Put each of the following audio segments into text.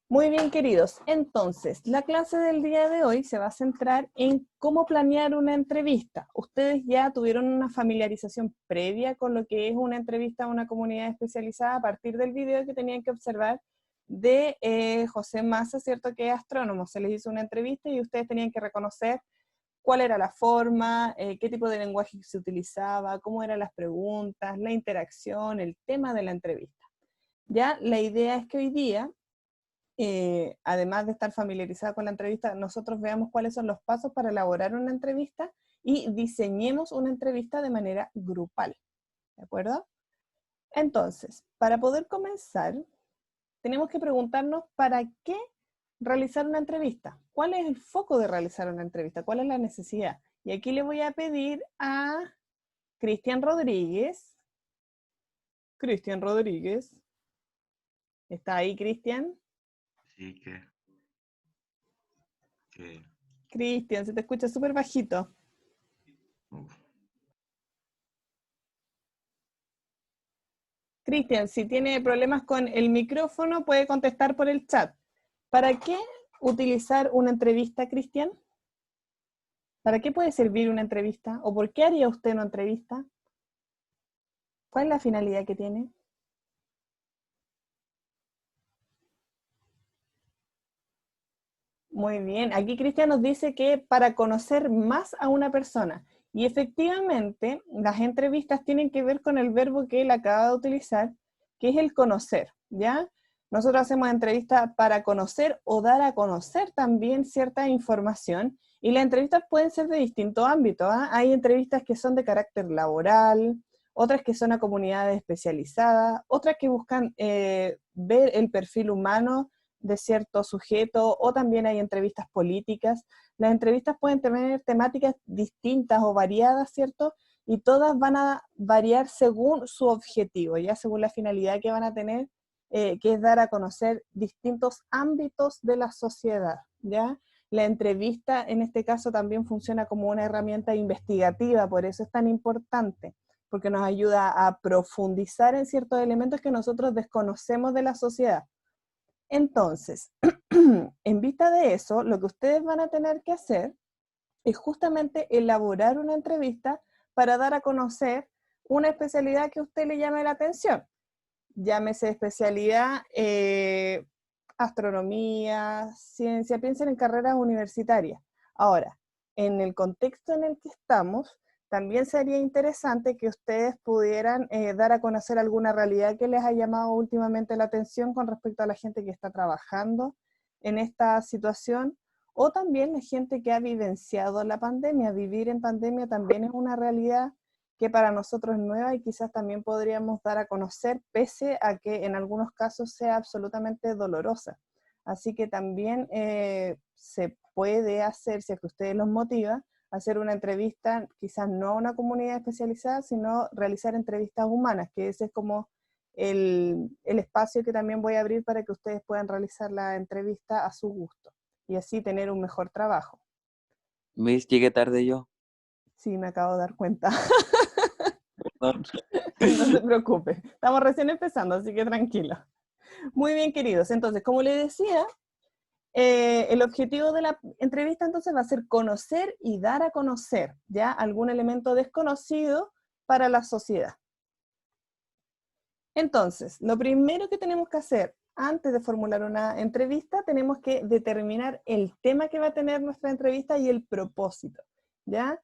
Muy bien, queridos. Entonces, la clase del día de hoy se va a centrar en cómo planear una entrevista. Ustedes ya tuvieron una familiarización previa con lo que es una entrevista a una comunidad especializada a partir del video que tenían que observar de José Massa, ¿cierto? Que es astrónomo. Se les hizo una entrevista y ustedes tenían que reconocer cuál era la forma, qué tipo de lenguaje se utilizaba, cómo eran las preguntas, la interacción, el tema de la entrevista. Ya, la idea es que hoy día además de estar familiarizada con la entrevista, nosotros veamos cuáles son los pasos para elaborar una entrevista y diseñemos una entrevista de manera grupal, ¿de acuerdo? Entonces, para poder comenzar, tenemos que preguntarnos para qué realizar una entrevista. ¿Cuál es el foco de realizar una entrevista? ¿Cuál es la necesidad? Y aquí le voy a pedir a Cristian Rodríguez. Cristian Rodríguez. ¿Está ahí, Cristian? Sí, que Cristian, se te escucha súper bajito. uf, Cristian, si tiene problemas con el micrófono, puede contestar por el chat. ¿Para qué utilizar una entrevista, Cristian? ¿Para qué puede servir una entrevista? ¿O por qué haría usted una entrevista? ¿Cuál es la finalidad que tiene? Muy bien. Aquí Cristian nos dice que para conocer más a una persona. Y efectivamente, las entrevistas tienen que ver con el verbo que él acaba de utilizar, que es el conocer, ¿ya? Nosotros hacemos entrevistas para conocer o dar a conocer también cierta información, y las entrevistas pueden ser de distintos ámbitos, ¿ah? Hay entrevistas que son de carácter laboral, otras que son a comunidades especializadas, otras que buscan ver el perfil humano de cierto sujeto, o también hay entrevistas políticas. Las entrevistas pueden tener temáticas distintas o variadas, ¿cierto? Y todas van a variar según su objetivo, ya según la finalidad que van a tener, que es dar a conocer distintos ámbitos de la sociedad, ¿ya? La entrevista en este caso también funciona como una herramienta investigativa, por eso es tan importante, porque nos ayuda a profundizar en ciertos elementos que nosotros desconocemos de la sociedad. Entonces, en vista de eso, lo que ustedes van a tener que hacer es justamente elaborar una entrevista para dar a conocer una especialidad que a usted le llame la atención. Llámese especialidad, astronomía, ciencia, piensen en carreras universitarias. Ahora, en el contexto en el que estamos, también sería interesante que ustedes pudieran dar a conocer alguna realidad que les ha llamado últimamente la atención con respecto a la gente que está trabajando en esta situación, o también la gente que ha vivenciado la pandemia. Vivir en pandemia también es una realidad que para nosotros es nueva y quizás también podríamos dar a conocer, pese a que en algunos casos sea absolutamente dolorosa. Así que también se puede hacer, si es que ustedes los motiva, hacer una entrevista, quizás no a una comunidad especializada, sino realizar entrevistas humanas, que ese es como el espacio que también voy a abrir para que ustedes puedan realizar la entrevista a su gusto y así tener un mejor trabajo. Miss, llegué tarde yo. Sí, me acabo de dar cuenta. Perdón. No se preocupe, estamos recién empezando, así que tranquilo. Muy bien, queridos. Entonces, como les decía, el objetivo de la entrevista entonces va a ser conocer y dar a conocer ya algún elemento desconocido para la sociedad. Entonces, lo primero que tenemos que hacer antes de formular una entrevista, tenemos que determinar el tema que va a tener nuestra entrevista y el propósito, ¿ya?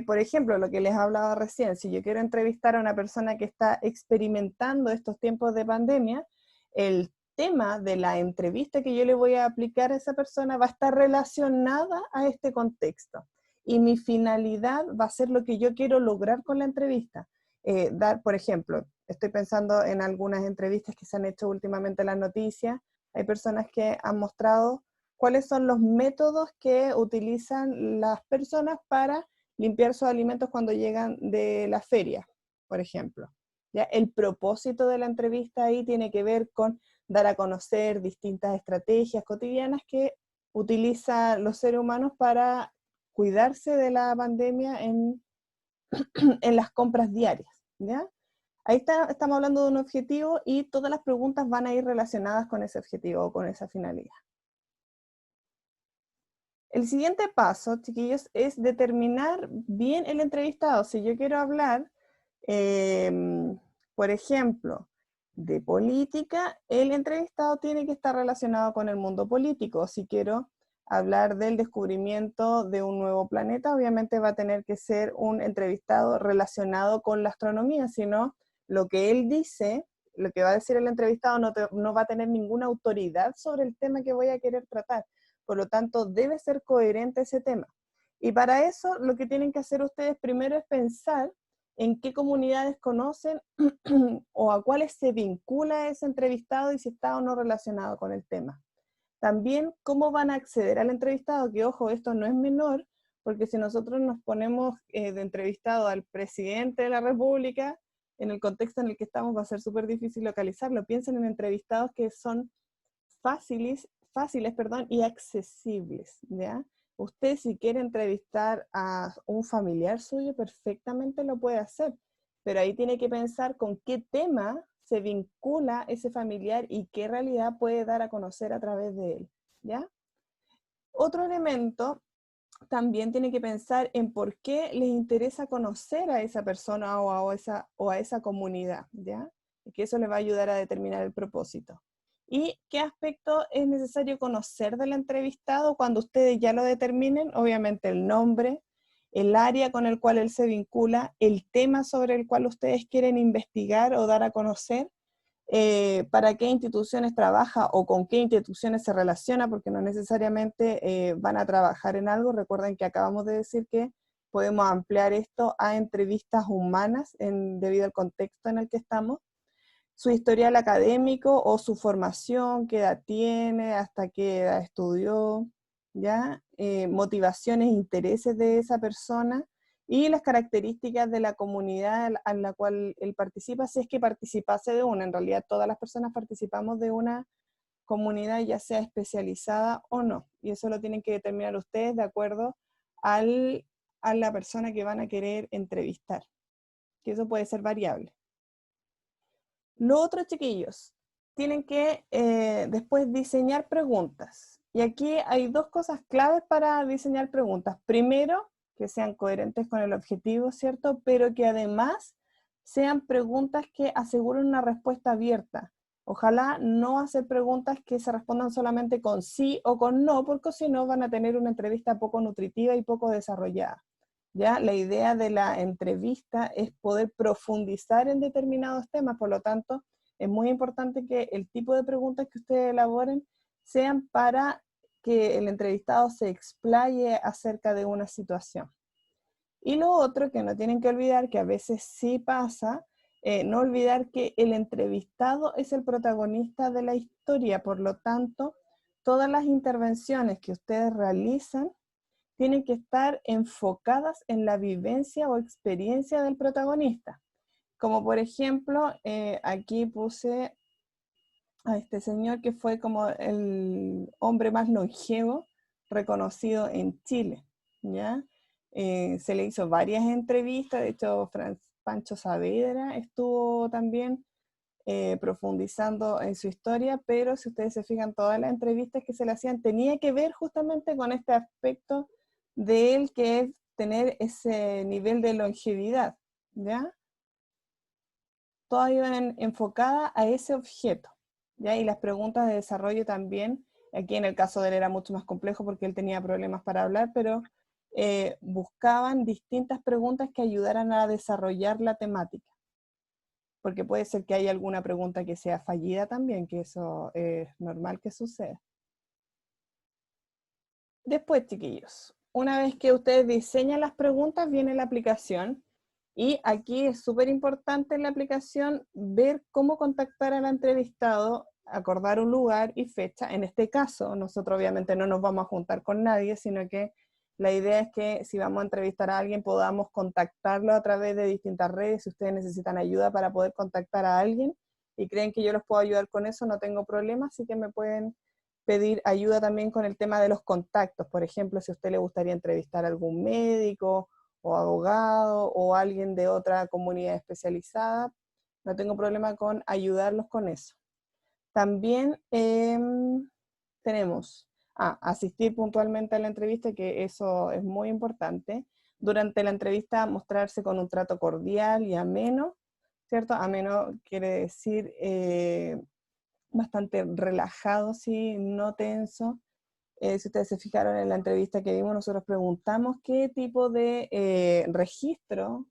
Por ejemplo, lo que les hablaba recién, si yo quiero entrevistar a una persona que está experimentando estos tiempos de pandemia, el tema de la entrevista que yo le voy a aplicar a esa persona va a estar relacionada a este contexto. Y mi finalidad va a ser lo que yo quiero lograr con la entrevista. Por ejemplo, estoy pensando en algunas entrevistas que se han hecho últimamente en las noticias. Hay personas que han mostrado cuáles son los métodos que utilizan las personas para limpiar sus alimentos cuando llegan de la feria, por ejemplo. ¿Ya? El propósito de la entrevista ahí tiene que ver con dar a conocer distintas estrategias cotidianas que utilizan los seres humanos para cuidarse de la pandemia en las compras diarias, ¿ya? Ahí estamos hablando de un objetivo y todas las preguntas van a ir relacionadas con ese objetivo o con esa finalidad. El siguiente paso, chiquillos, es determinar bien el entrevistado. Si yo quiero hablar, por ejemplo, de política, el entrevistado tiene que estar relacionado con el mundo político. Si quiero hablar del descubrimiento de un nuevo planeta, obviamente va a tener que ser un entrevistado relacionado con la astronomía, si no, lo que él dice, lo que va a decir el entrevistado no va a tener ninguna autoridad sobre el tema que voy a querer tratar. Por lo tanto, debe ser coherente ese tema. Y para eso, lo que tienen que hacer ustedes primero es pensar en qué comunidades conocen o a cuáles se vincula ese entrevistado y si está o no relacionado con el tema. También, cómo van a acceder al entrevistado, que ojo, esto no es menor, porque si nosotros nos ponemos de entrevistado al presidente de la República, en el contexto en el que estamos va a ser súper difícil localizarlo. Piensen en entrevistados que son fáciles, y accesibles, ¿ya? Usted si quiere entrevistar a un familiar suyo, perfectamente lo puede hacer, pero ahí tiene que pensar con qué tema se vincula ese familiar y qué realidad puede dar a conocer a través de él, ¿ya? Otro elemento, también tiene que pensar en por qué les interesa conocer a esa persona o a esa comunidad, ¿ya? Y que eso les va a ayudar a determinar el propósito. ¿Y qué aspecto es necesario conocer del entrevistado cuando ustedes ya lo determinen? Obviamente el nombre, el área con el cual él se vincula, el tema sobre el cual ustedes quieren investigar o dar a conocer, para qué instituciones trabaja o con qué instituciones se relaciona, porque no necesariamente van a trabajar en algo. Recuerden que acabamos de decir que podemos ampliar esto a entrevistas humanas debido al contexto en el que estamos. Su historial académico o su formación, qué edad tiene, hasta qué edad estudió, ¿ya? Motivaciones, intereses de esa persona y las características de la comunidad a la cual él participa, si es que participase de una. En realidad todas las personas participamos de una comunidad, ya sea especializada o no, y eso lo tienen que determinar ustedes de acuerdo a la persona que van a querer entrevistar, que eso puede ser variable. Lo otro, chiquillos, tienen que después diseñar preguntas. Y aquí hay dos cosas claves para diseñar preguntas. Primero, que sean coherentes con el objetivo, ¿cierto? Pero que además sean preguntas que aseguren una respuesta abierta. Ojalá no hacer preguntas que se respondan solamente con sí o con no, porque si no van a tener una entrevista poco nutritiva y poco desarrollada. ¿Ya? La idea de la entrevista es poder profundizar en determinados temas, por lo tanto, es muy importante que el tipo de preguntas que ustedes elaboren sean para que el entrevistado se explaye acerca de una situación. Y lo otro que no tienen que olvidar, que a veces sí pasa, no olvidar que el entrevistado es el protagonista de la historia, por lo tanto, todas las intervenciones que ustedes realizan tienen que estar enfocadas en la vivencia o experiencia del protagonista. Como por ejemplo, aquí puse a este señor que fue como el hombre más longevo reconocido en Chile, ¿ya? Se le hizo varias entrevistas, de hecho Pancho Saavedra estuvo también profundizando en su historia, pero si ustedes se fijan, todas las entrevistas que se le hacían tenía que ver justamente con este aspecto de él, que es tener ese nivel de longevidad, ¿ya? Todas iban enfocadas a ese objeto, ¿ya? Y las preguntas de desarrollo también, aquí en el caso de él era mucho más complejo porque él tenía problemas para hablar, pero buscaban distintas preguntas que ayudaran a desarrollar la temática. Porque puede ser que haya alguna pregunta que sea fallida también, que eso es normal que suceda. Después, chiquillos, una vez que ustedes diseñan las preguntas, viene la aplicación. Y aquí es súper importante en la aplicación ver cómo contactar al entrevistado, acordar un lugar y fecha. En este caso, nosotros obviamente no nos vamos a juntar con nadie, sino que la idea es que si vamos a entrevistar a alguien, podamos contactarlo a través de distintas redes. Si ustedes necesitan ayuda para poder contactar a alguien y creen que yo los puedo ayudar con eso, no tengo problema, así que me pueden pedir ayuda también con el tema de los contactos. Por ejemplo, si a usted le gustaría entrevistar a algún médico o abogado o alguien de otra comunidad especializada, No tengo problema con ayudarlos con eso. También tenemos asistir puntualmente a la entrevista, que eso es muy importante. Durante la entrevista mostrarse con un trato cordial y ameno, ¿cierto? Ameno quiere decir bastante relajado, ¿sí? No tenso. Si ustedes se fijaron en la entrevista que vimos, nosotros preguntamos qué tipo de registro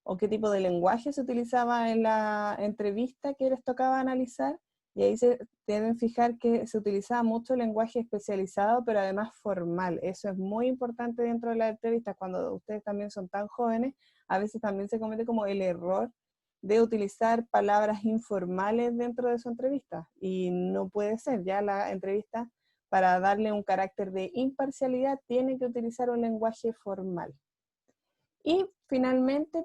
o qué tipo de lenguaje se utilizaba en la entrevista que les tocaba analizar, y ahí se deben fijar que se utilizaba mucho lenguaje especializado, pero además formal. Eso es muy importante dentro de la entrevista. Cuando ustedes también son tan jóvenes, a veces también se comete como el error de utilizar palabras informales dentro de su entrevista, y no puede ser. Ya la entrevista, para darle un carácter de imparcialidad, tiene que utilizar un lenguaje formal. Y finalmente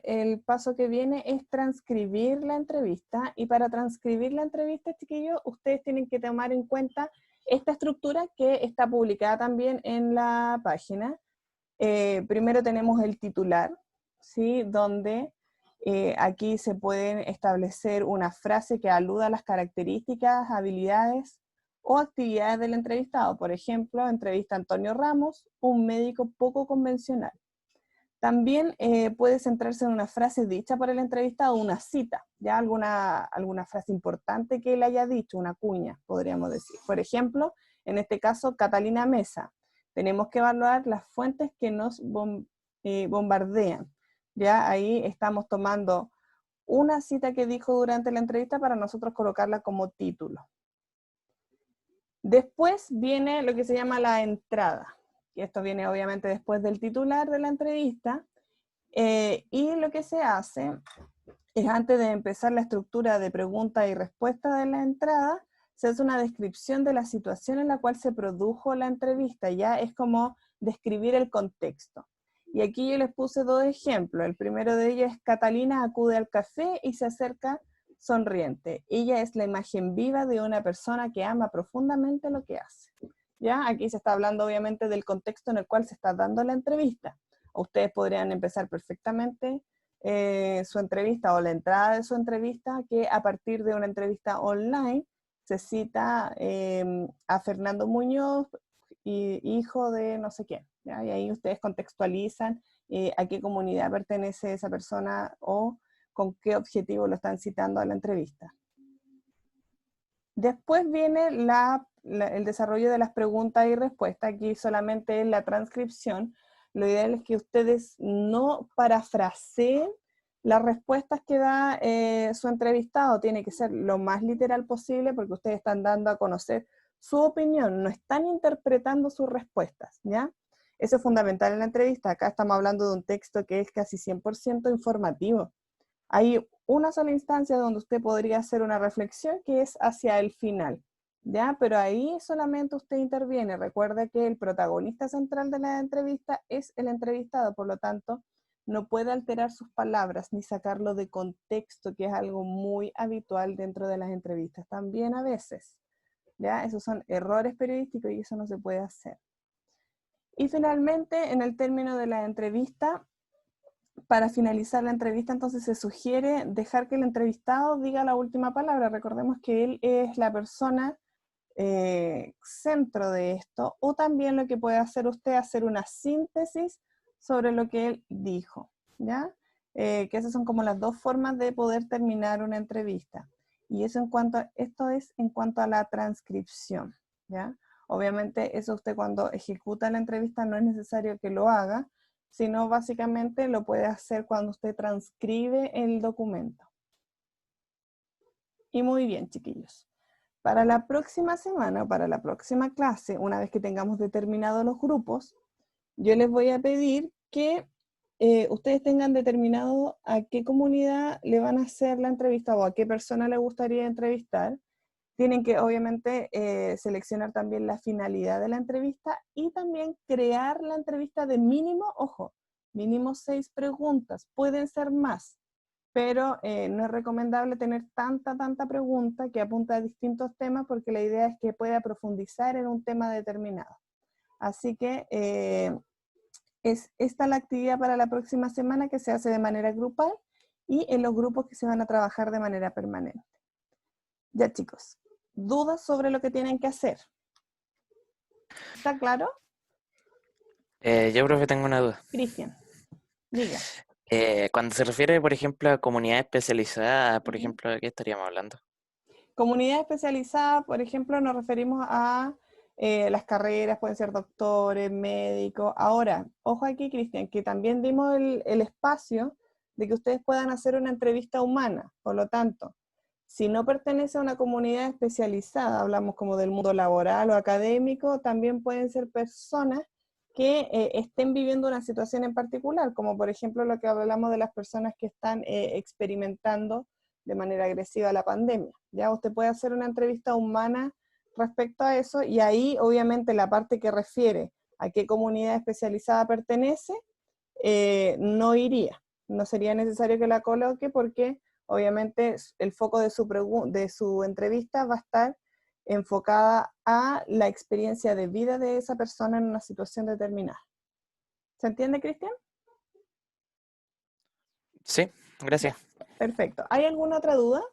el paso que viene es transcribir la entrevista, y para transcribir la entrevista, chiquillos, ustedes tienen que tomar en cuenta esta estructura que está publicada también en la página. Primero tenemos el titular, ¿sí? Donde aquí se pueden establecer una frase que aluda a las características, habilidades o actividades del entrevistado. Por ejemplo, entrevista a Antonio Ramos, un médico poco convencional. También puede centrarse en una frase dicha por el entrevistado, una cita, ya alguna frase importante que él haya dicho, una cuña, podríamos decir. Por ejemplo, en este caso, Catalina Mesa. Tenemos que evaluar las fuentes que nos bombardean. Ya ahí estamos tomando una cita que dijo durante la entrevista para nosotros colocarla como título. Después viene lo que se llama la entrada. Y esto viene obviamente después del titular de la entrevista, y lo que se hace es, antes de empezar la estructura de pregunta y respuesta de la entrada, se hace una descripción de la situación en la cual se produjo la entrevista. Ya es como describir el contexto. Y aquí yo les puse 2 ejemplos. El primero de ellos es: Catalina acude al café y se acerca sonriente. Ella es la imagen viva de una persona que ama profundamente lo que hace. ¿Ya? Aquí se está hablando obviamente del contexto en el cual se está dando la entrevista. Ustedes podrían empezar perfectamente su entrevista o la entrada de su entrevista, que a partir de una entrevista online se cita a Fernando Muñoz, hijo de no sé quién, ¿ya? Y ahí ustedes contextualizan a qué comunidad pertenece esa persona o con qué objetivo lo están citando a la entrevista. Después viene el desarrollo de las preguntas y respuestas. Aquí solamente es la transcripción. Lo ideal es que ustedes no parafraseen las respuestas que da su entrevistado. Tiene que ser lo más literal posible, porque ustedes están dando a conocer su opinión, no están interpretando sus respuestas, ¿ya? Eso es fundamental en la entrevista. Acá estamos hablando de un texto que es casi 100% informativo. Hay una sola instancia donde usted podría hacer una reflexión, que es hacia el final, ¿ya? Pero ahí solamente usted interviene. Recuerda que el protagonista central de la entrevista es el entrevistado, por lo tanto, no puede alterar sus palabras ni sacarlo de contexto, que es algo muy habitual dentro de las entrevistas también a veces, ¿ya? Esos son errores periodísticos y eso no se puede hacer. Y finalmente, en el término de la entrevista, para finalizar la entrevista, entonces se sugiere dejar que el entrevistado diga la última palabra. Recordemos que él es la persona centro de esto, o también lo que puede hacer usted, hacer una síntesis sobre lo que él dijo, ¿ya? Que esas son como las 2 formas de poder terminar una entrevista. Y eso esto es en cuanto a la transcripción, ¿ya? Obviamente eso usted cuando ejecuta la entrevista no es necesario que lo haga, sino básicamente lo puede hacer cuando usted transcribe el documento. Y muy bien, chiquillos. Para la próxima semana o para la próxima clase, una vez que tengamos determinados los grupos, yo les voy a pedir que ustedes tengan determinado a qué comunidad le van a hacer la entrevista o a qué persona le gustaría entrevistar. Tienen que obviamente seleccionar también la finalidad de la entrevista y también crear la entrevista de mínimo, ojo, mínimo 6 preguntas. Pueden ser más, pero no es recomendable tener tanta pregunta que apunta a distintos temas, porque la idea es que pueda profundizar en un tema determinado. Así que es esta la actividad para la próxima semana, que se hace de manera grupal, y en los grupos que se van a trabajar de manera permanente. Ya, chicos, ¿dudas sobre lo que tienen que hacer? ¿Está claro? Yo, profe, tengo una duda. Cristian, diga. Cuando se refiere, por ejemplo, a comunidad especializada, por Ujú. ejemplo, ¿de qué estaríamos hablando? Comunidad especializada, por ejemplo, nos referimos a las carreras, pueden ser doctores, médicos. Ahora, ojo aquí, Cristian, que también dimos el espacio de que ustedes puedan hacer una entrevista humana. Por lo tanto, si no pertenece a una comunidad especializada, hablamos como del mundo laboral o académico, también pueden ser personas que estén viviendo una situación en particular, como por ejemplo lo que hablamos de las personas que están experimentando de manera agresiva la pandemia. Ya usted puede hacer una entrevista humana respecto a eso y ahí obviamente la parte que refiere a qué comunidad especializada pertenece no iría, no sería necesario que la coloque porque obviamente el foco de su entrevista va a estar enfocada a la experiencia de vida de esa persona en una situación determinada. ¿Se entiende, Cristian? Sí, gracias. Perfecto. ¿Hay alguna otra duda?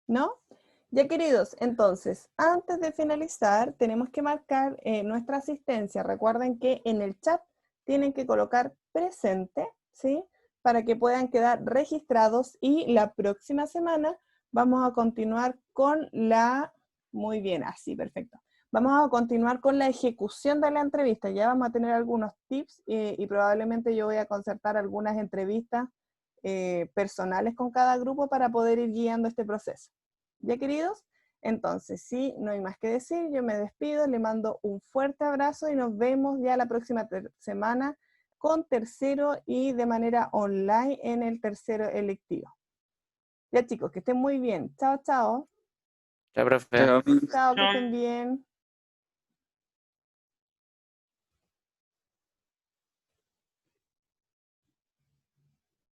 ¿No? Ya, queridos, entonces, antes de finalizar, tenemos que marcar nuestra asistencia. Recuerden que en el chat tienen que colocar presente, ¿sí? Para que puedan quedar registrados y la próxima semana vamos a continuar con la... Muy bien, así, perfecto. Vamos a continuar con la ejecución de la entrevista. Ya vamos a tener algunos tips y probablemente yo voy a concertar algunas entrevistas personales con cada grupo para poder ir guiando este proceso. ¿Ya, queridos? Entonces, sí, no hay más que decir, yo me despido, le mando un fuerte abrazo y nos vemos ya la próxima semana con tercero y de manera online en el tercero electivo. Ya, chicos, que estén muy bien. Chao, chao. Chao, profe. Chao. Chao, que estén bien.